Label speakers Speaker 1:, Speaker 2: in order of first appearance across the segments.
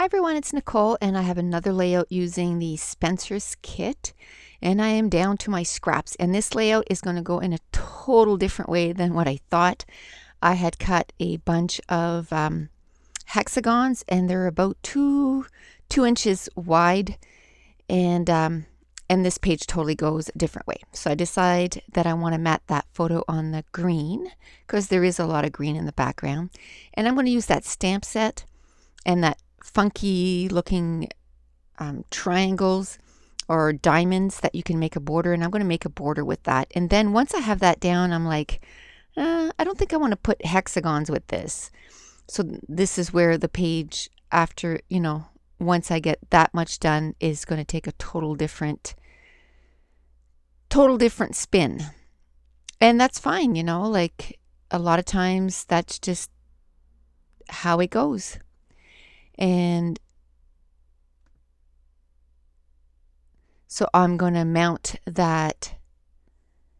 Speaker 1: Hi everyone, it's Nicole and I have another layout using the Spencer's kit, and I am down to my scraps, and this layout is going to go in a total different way than what I thought. I had cut a bunch of hexagons and they're about two inches wide, and this page totally goes a different way. So I decide that I want to mat that photo on the green because there is a lot of green in the background, and I'm going to use that stamp set and that funky looking triangles or diamonds that you can make a border, and I'm going to make a border with that. And then once I have that down, I'm like, I don't think I want to put hexagons with this. So this is where the page after, once I get that much done, is going to take a total different spin. And that's fine, like a lot of times that's just how it goes. And so I'm going to mount that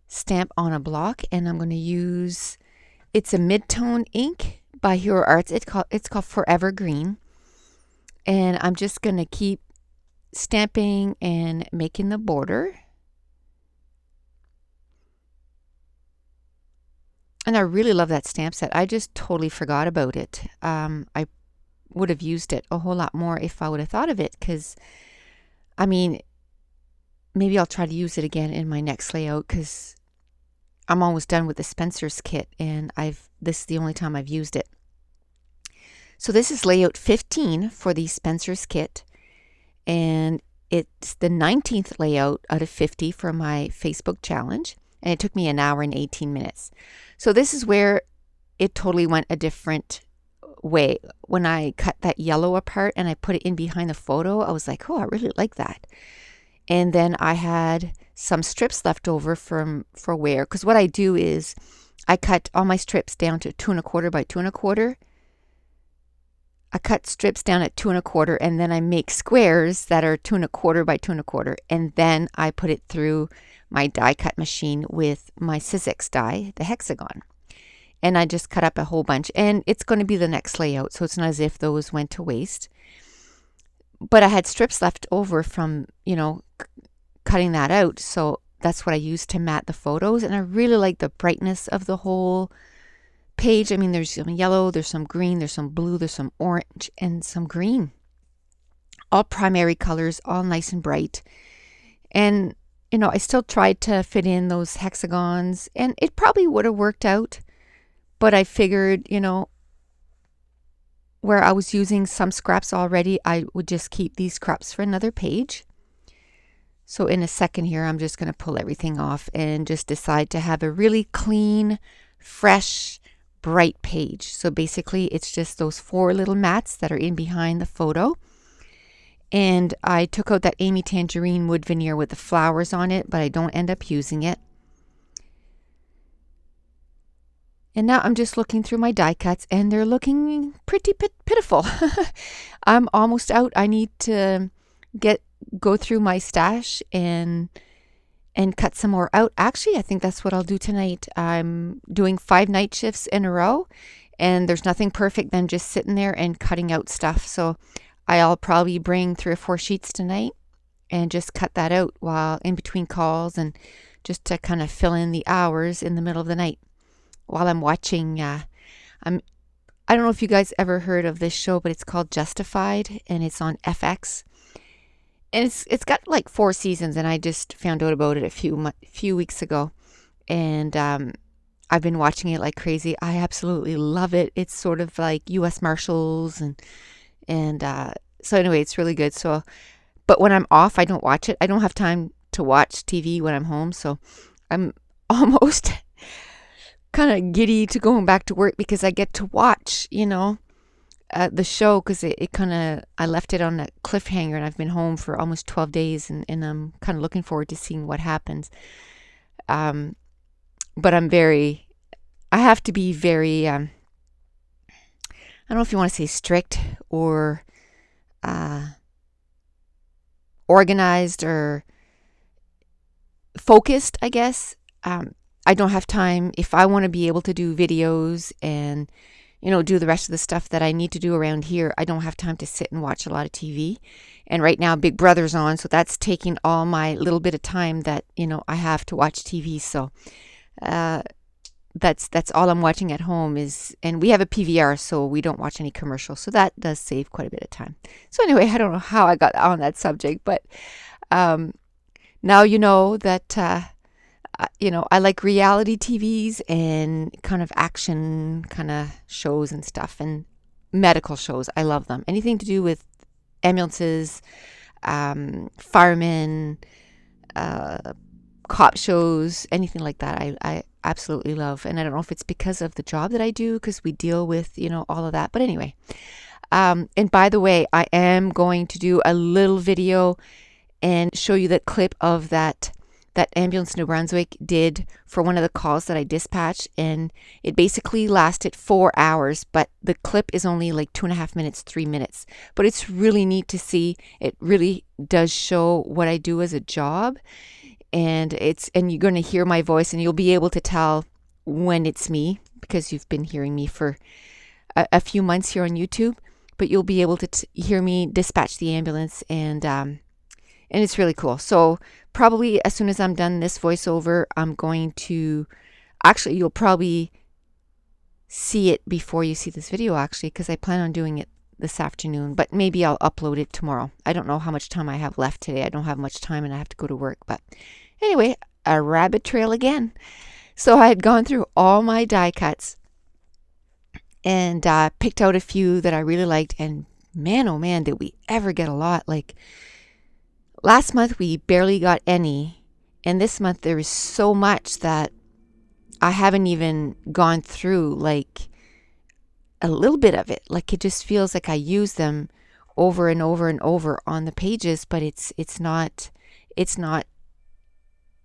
Speaker 1: stamp on a block, and I'm going to use, it's a mid-tone ink by Hero Arts. It's called Forever Green. And I'm just going to keep stamping and making the border. And I really love that stamp set. I just totally forgot about it. I would have used it a whole lot more if I would have thought of it, because maybe I'll try to use it again in my next layout, because I'm almost done with the Spencer's kit, and this is the only time I've used it. So this is layout 15 for the Spencer's kit, and it's the 19th layout out of 50 for my Facebook challenge, and it took me an hour and 18 minutes. So this is where it totally went a different way. When I cut that yellow apart and I put it in behind the photo, I was like, oh, I really like that. And then I had some strips left over for wear, because what I do is I cut all my strips down to 2 1/4 by 2 1/4. I cut strips down at 2 1/4, and then I make squares that are 2 1/4 by 2 1/4, and then I put it through my die cut machine with my Sizzix die, the hexagon. And I just cut up a whole bunch, and it's going to be the next layout, so it's not as if those went to waste. But I had strips left over from, cutting that out, so that's what I used to mat the photos, and I really like the brightness of the whole page. There's some yellow, there's some green, there's some blue, there's some orange, and some green. All primary colors, all nice and bright. And, I still tried to fit in those hexagons, and it probably would have worked out. But I figured, where I was using some scraps already, I would just keep these scraps for another page. So in a second here, I'm just going to pull everything off and just decide to have a really clean, fresh, bright page. So basically, it's just those 4 little mats that are in behind the photo. And I took out that Amy Tangerine wood veneer with the flowers on it, but I don't end up using it. And now I'm just looking through my die cuts, and they're looking pretty pitiful. I'm almost out. I need to go through my stash and cut some more out. Actually, I think that's what I'll do tonight. I'm doing 5 night shifts in a row, and there's nothing perfect than just sitting there and cutting out stuff. So I'll probably bring 3 or 4 sheets tonight and just cut that out while in between calls, and just to kind of fill in the hours in the middle of the night while I'm watching. I don't know if you guys ever heard of this show, but it's called Justified, and it's on FX. And it's got like 4 seasons, and I just found out about it a few weeks ago, and I've been watching it like crazy. I absolutely love it. It's sort of like U.S. Marshals, and so anyway, it's really good. So, but when I'm off, I don't watch it. I don't have time to watch TV when I'm home, so I'm almost kind of giddy to going back to work, because I get to watch, the show, because I left it on a cliffhanger, and I've been home for almost 12 days, and I'm kind of looking forward to seeing what happens. But I have to be very, I don't know if you want to say strict or organized or focused, I guess. I don't have time. If I want to be able to do videos and do the rest of the stuff that I need to do around here. I don't have time to sit and watch a lot of TV. And right now Big Brother's on, so that's taking all my little bit of time that, I have to watch TV. So that's all I'm watching at home and we have a PVR, so we don't watch any commercials. So that does save quite a bit of time. So anyway, I don't know how I got on that subject, but now you know that I like reality TVs and kind of action kind of shows and stuff, and medical shows. I love them. Anything to do with ambulances, firemen, cop shows, anything like that. I absolutely love. And I don't know if it's because of the job that I do, because we deal with, all of that. But anyway, and by the way, I am going to do a little video and show you the clip of that Ambulance New Brunswick did for one of the calls that I dispatched. And it basically lasted 4 hours, but the clip is only like 2.5 minutes, 3 minutes. But it's really neat to see. It really does show what I do as a job. And you're going to hear my voice, and you'll be able to tell when it's me, because you've been hearing me for a few months here on YouTube. But you'll be able to hear me dispatch the ambulance, and it's really cool. So probably as soon as I'm done this voiceover, I'm going to, actually, you'll probably see it before you see this video, actually, because I plan on doing it this afternoon, but maybe I'll upload it tomorrow. I don't know how much time I have left today. I don't have much time, and I have to go to work. But anyway, a rabbit trail again. So I had gone through all my die cuts and picked out a few that I really liked. And man, oh man, did we ever get a lot. Like last month, we barely got any. And this month, there is so much that I haven't even gone through like a little bit of it. Like it just feels like I use them over and over and over on the pages, but it's not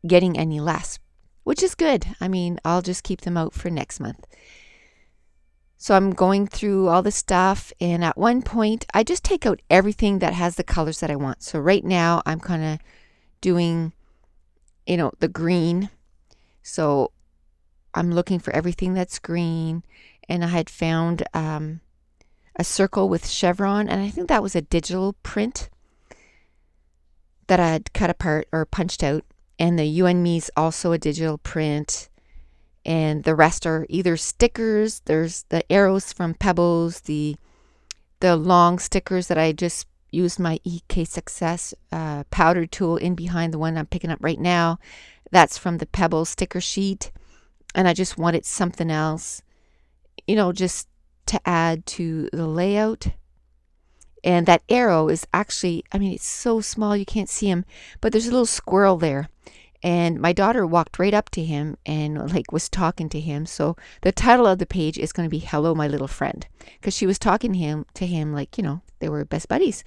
Speaker 1: getting any less, which is good. I mean, I'll just keep them out for next month. So I'm going through all the stuff, and at one point I just take out everything that has the colors that I want. So right now I'm kind of doing the green. So I'm looking for everything that's green. And I had found a circle with chevron, and I think that was a digital print that I had cut apart or punched out. And the You and Me's also a digital print. And the rest are either stickers. There's the arrows from Pebbles, the long stickers that I just used my EK Success powder tool in behind, the one I'm picking up right now. That's from the Pebbles sticker sheet. And I just wanted something else, just to add to the layout. And that arrow is actually, it's so small you can't see him, but there's a little squirrel there. And my daughter walked right up to him and was talking to him. So the title of the page is going to be Hello, My Little Friend, because she was talking to him like, they were best buddies.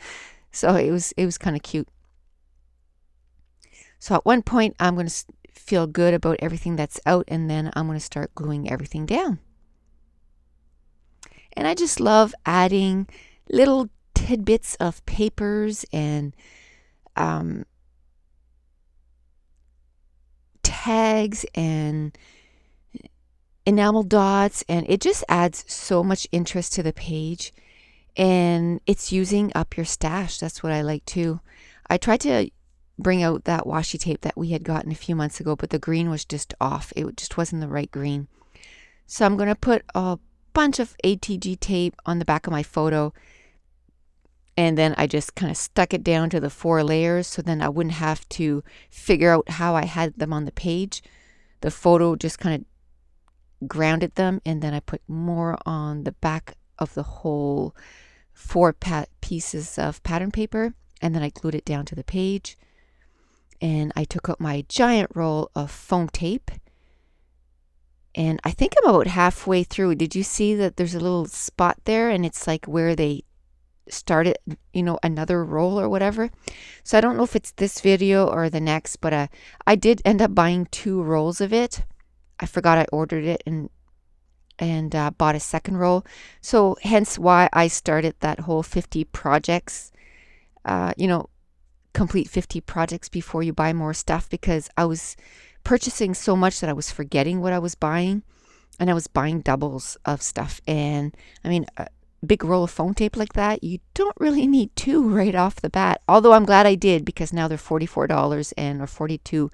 Speaker 1: So it was kind of cute. So at one point I'm going to feel good about everything that's out, and then I'm going to start gluing everything down. And I just love adding little tidbits of papers and tags and enamel dots, and it just adds so much interest to the page, and it's using up your stash. That's what I like too. I tried to bring out that washi tape that we had gotten a few months ago, but the green was just off. It just wasn't the right green. So I'm going to put a bunch of ATG tape on the back of my photo, and then I just kind of stuck it down to the 4 layers, so then I wouldn't have to figure out how I had them on the page. The photo just kind of grounded them, and then I put more on the back of the whole 4 pieces of pattern paper, and then I glued it down to the page. And I took out my giant roll of foam tape, and I think I'm about halfway through. Did you see that there's a little spot there, and it's like where they started, another roll or whatever. So I don't know if it's this video or the next, but I did end up buying 2 rolls of it. I forgot I ordered it and bought a second roll. So hence why I started that whole 50 projects, complete 50 projects before you buy more stuff, because I was purchasing so much that I was forgetting what I was buying. and I was buying doubles of stuff. And I mean, a big roll of foam tape like that, you don't really need two right off the bat. Although I'm glad I did, because now they're $44 or $42,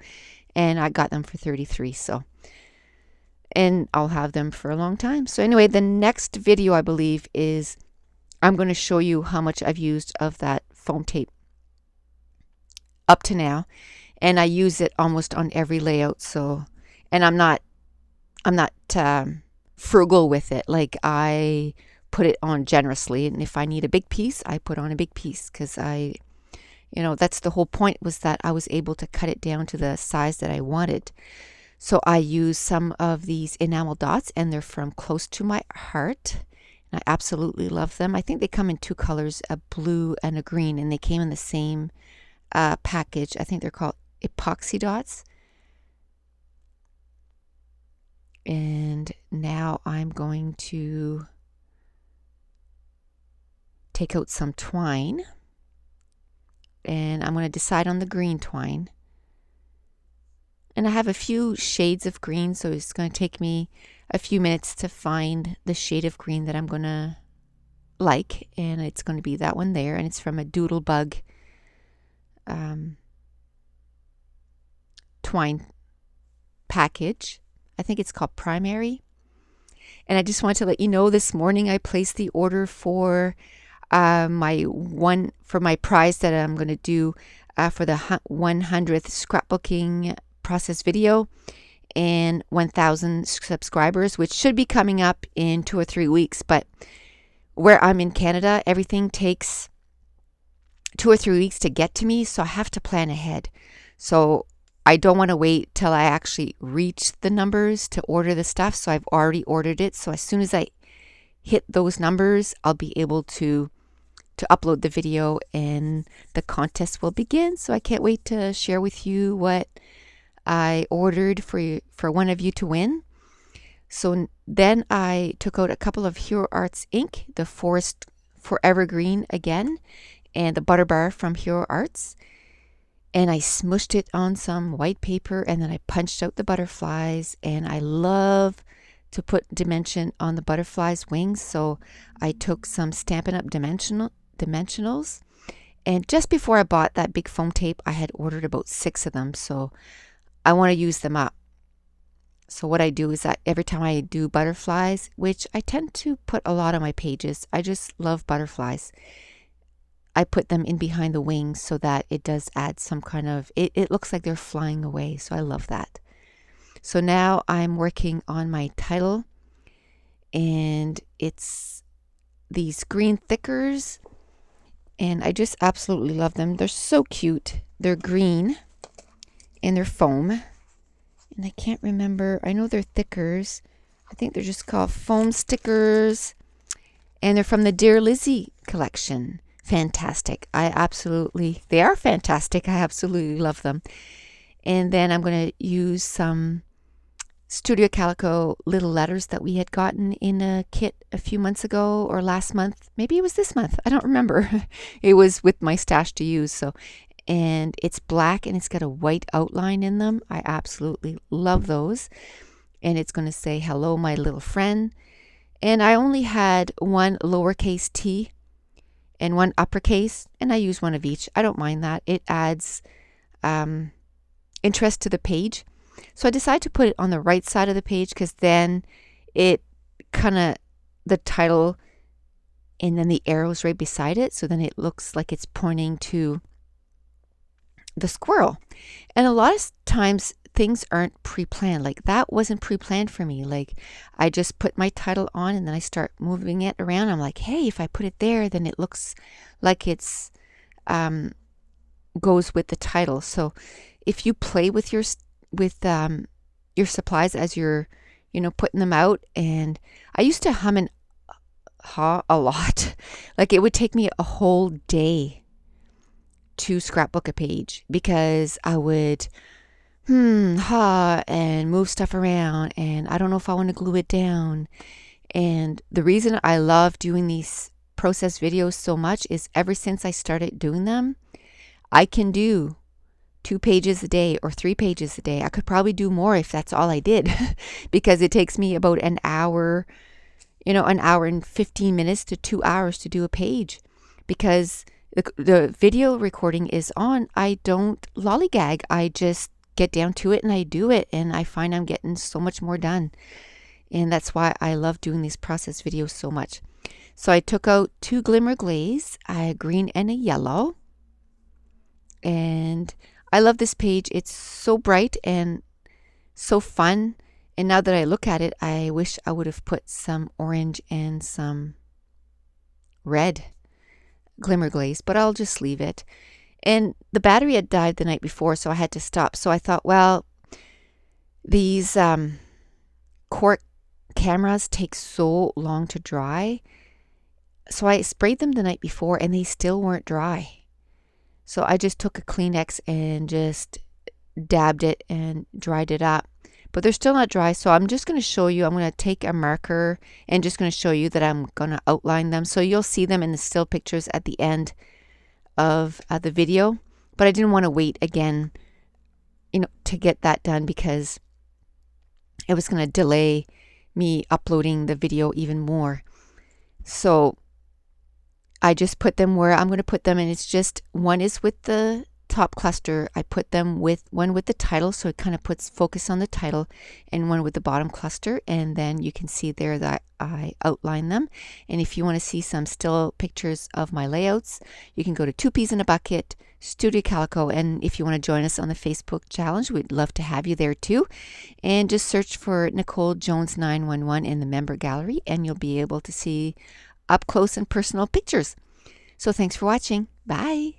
Speaker 1: and I got them for $33. So, and I'll have them for a long time. So anyway, the next video, I believe, is I'm going to show you how much I've used of that foam tape up to now, and I use it almost on every layout. So, and I'm not frugal with it. Like, I put it on generously, and if I need a big piece, I put on a big piece, because that's the whole point, was that I was able to cut it down to the size that I wanted. So I use some of these enamel dots, and they're from Close to My Heart. And I absolutely love them. I think they come in two colors, a blue and a green, and they came in the same package. I think they're called epoxy dots. And now I'm going to take out some twine, and I'm going to decide on the green twine. And I have a few shades of green, so it's going to take me a few minutes to find the shade of green that I'm going to like. And it's going to be that one there, and it's from a Doodlebug twine package. I think it's called Primary. And I just wanted to let you know, this morning I placed the order for my prize that I'm going to do for the 100th scrapbooking process video and 1,000 subscribers, which should be coming up in 2 or 3 weeks. But where I'm in Canada, everything takes 2 or 3 weeks to get to me, so I have to plan ahead. So I don't want to wait till I actually reach the numbers to order the stuff. So I've already ordered it. So as soon as I hit those numbers, I'll be able to upload the video, and the contest will begin. So I can't wait to share with you what I ordered for one of you to win. So then I took out a couple of Hero Arts ink, the Forest Forever Green again, and the Butter Bar from Hero Arts. And I smushed it on some white paper, and then I punched out the butterflies. And I love to put dimension on the butterflies' wings. So I took some Stampin' Up! Dimensionals. And just before I bought that big foam tape, I had ordered about 6 of them. So I want to use them up. So what I do is that every time I do butterflies, which I tend to put a lot on my pages, I just love butterflies, I put them in behind the wings, so that it does add some kind of, it looks like they're flying away. So I love that. So now I'm working on my title, and it's these green thickers, and I just absolutely love them. They're so cute. They're green, and they're foam, and I can't remember. I know they're thickers. I think they're just called foam stickers, and they're from the Dear Lizzie collection. Fantastic. They are fantastic. I absolutely love them. And then I'm going to use some Studio Calico little letters that we had gotten in a kit a few months ago, or last month. Maybe it was this month. I don't remember. It was with my stash to use. So, and it's black, and it's got a white outline in them. I absolutely love those. And it's going to say, "Hello, my little friend." And I only had one lowercase t and one uppercase, and I use one of each. I don't mind that. It adds interest to the page. So I decided to put it on the right side of the page, because then it the title and then the arrows right beside it. So then it looks like it's pointing to the squirrel. And a lot of times things aren't pre-planned. Like, that wasn't pre-planned for me. Like, I just put my title on, and then I start moving it around. I'm like, hey, if I put it there, then it looks like it's goes with the title. So if you play with your supplies as you're putting them out, and I used to hum and haw a lot. Like, it would take me a whole day to scrapbook a page, because I would ha and move stuff around, and I don't know if I want to glue it down. And the reason I love doing these process videos so much is, ever since I started doing them, I can do 2 pages a day or 3 pages a day. I could probably do more if that's all I did because it takes me about an hour, an hour and 15 minutes to 2 hours to do a page because the video recording is on. I don't lollygag. I just get down to it and I do it, and I find I'm getting so much more done. And that's why I love doing these process videos so much. So I took out 2 glimmer glaze, a green and a yellow. And I love this page. It's so bright and so fun. And now that I look at it, I wish I would have put some orange and some red glimmer glaze, but I'll just leave it. And the battery had died the night before, so I had to stop. So I thought, well, these cork cameras take so long to dry. So I sprayed them the night before and they still weren't dry. So I just took a Kleenex and just dabbed it and dried it up. But they're still not dry, so I'm just going to show you. I'm going to take a marker and just going to show you that I'm going to outline them. So you'll see them in the still pictures at the end of the video. But I didn't want to wait again, to get that done because it was going to delay me uploading the video even more. So I just put them where I'm going to put them, and it's just one is with the top cluster. I put them with one with the title, so it kind of puts focus on the title, and one with the bottom cluster, and then you can see there that I outline them. And if you want to see some still pictures of my layouts, you can go to 2 Peas in a Bucket, Studio Calico, and if you want to join us on the Facebook challenge, we'd love to have you there too. And just search for Nicole Jones 911 in the member gallery, and you'll be able to see up close and personal pictures. So thanks for watching. Bye.